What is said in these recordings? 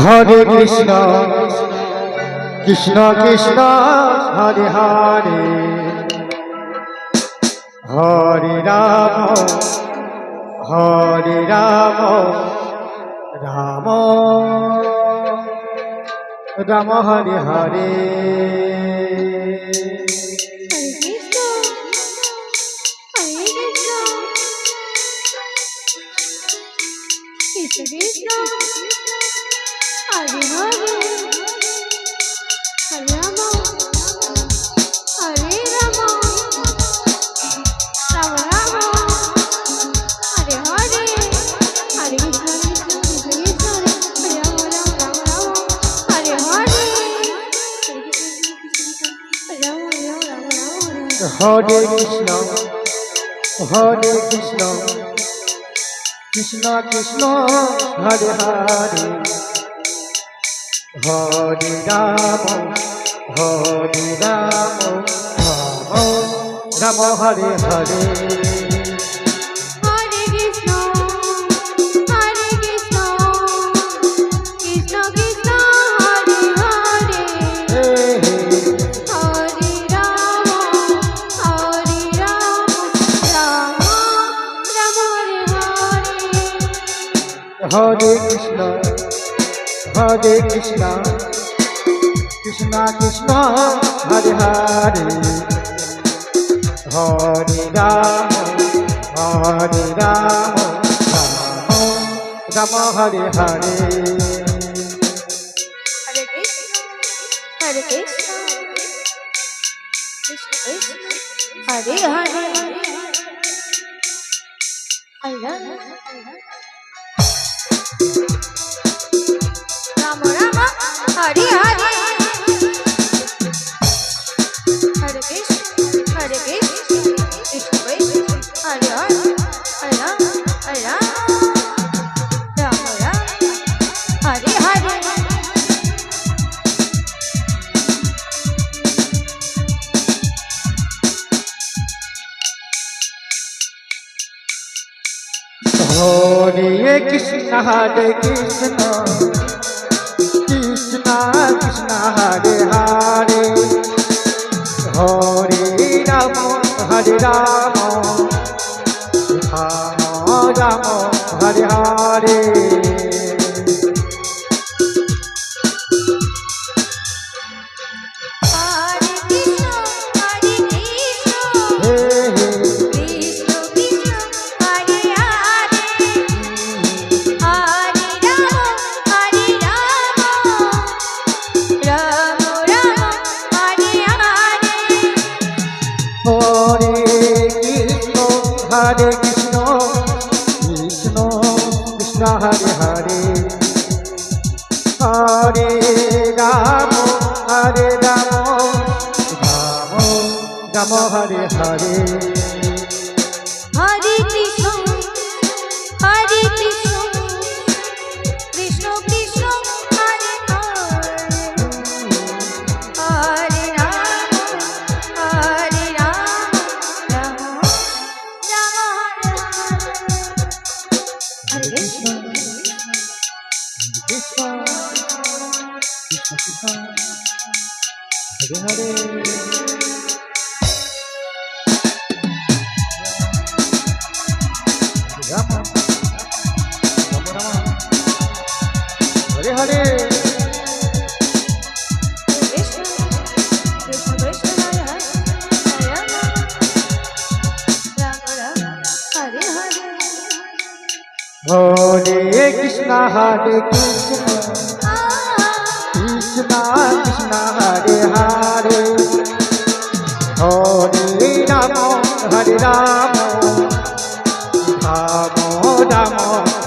Hare Krishna Krishna Krishna Hare Hare Hare Ram Ram Ram Hare Hare Hare Krishna Krishna Krishna Hare Hare Hare Ram Ram Hare Hare Hare Krishna Krishna Krishna Hare Hare Hare Ram Ram Hare Hare Hare Krishna, Krishna Krishna, Hare Hare, Hare Rama, Rama Rama, Hare Hare, Hare Krishna, Krishna Krishna, Hare Hare, Hare Rama, Rama Rama, Hare Hare. Hare Krishna Krishna Krishna Hare Hare Hare Ram Ram Hare Hare Hare Krishna Krishna Krishna Hare Hare Hare Ram Ram Hare Hare Hare Krishna, Krishna Krishna, Hare Hare, Hare Rama, Rama Rama, Hare Hare. Krishna Krishna Krishna Hare Hare Ram Ram Hare Hare Krishna Krishna, Hare Hare, Hare Rama, Rama Rama, Hare Hare. Hare Krishna Krishna Krishna Hare Hare Hare Ram Ram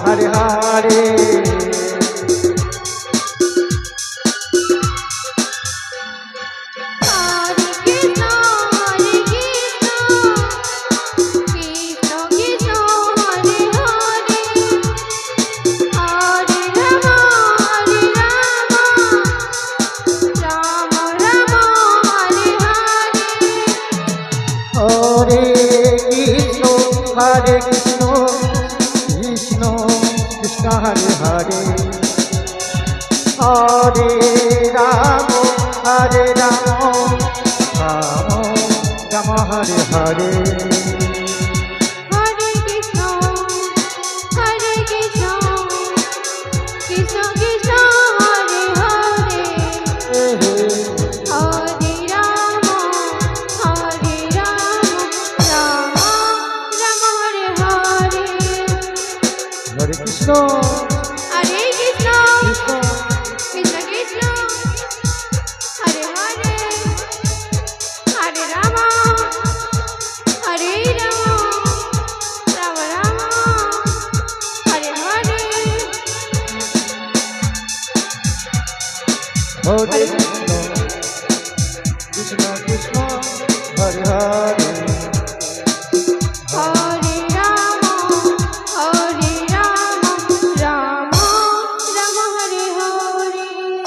Hare Hare Hare Hare Ram Hare Ram Ram Ram Hare Hare Hare Krishna, Hare Krishna, Krishna Krishna, Hare Hare, Hare Rama, Hare Rama, Rama Rama, Hare Hare, Hare Krishna Hare Krishna, Krishna Krishna Krishna, Hare Hare, Hare Rama, Hare Rama, Rama Rama, Hare Hare. Hare Krishna Krishna Krishna Hare Hare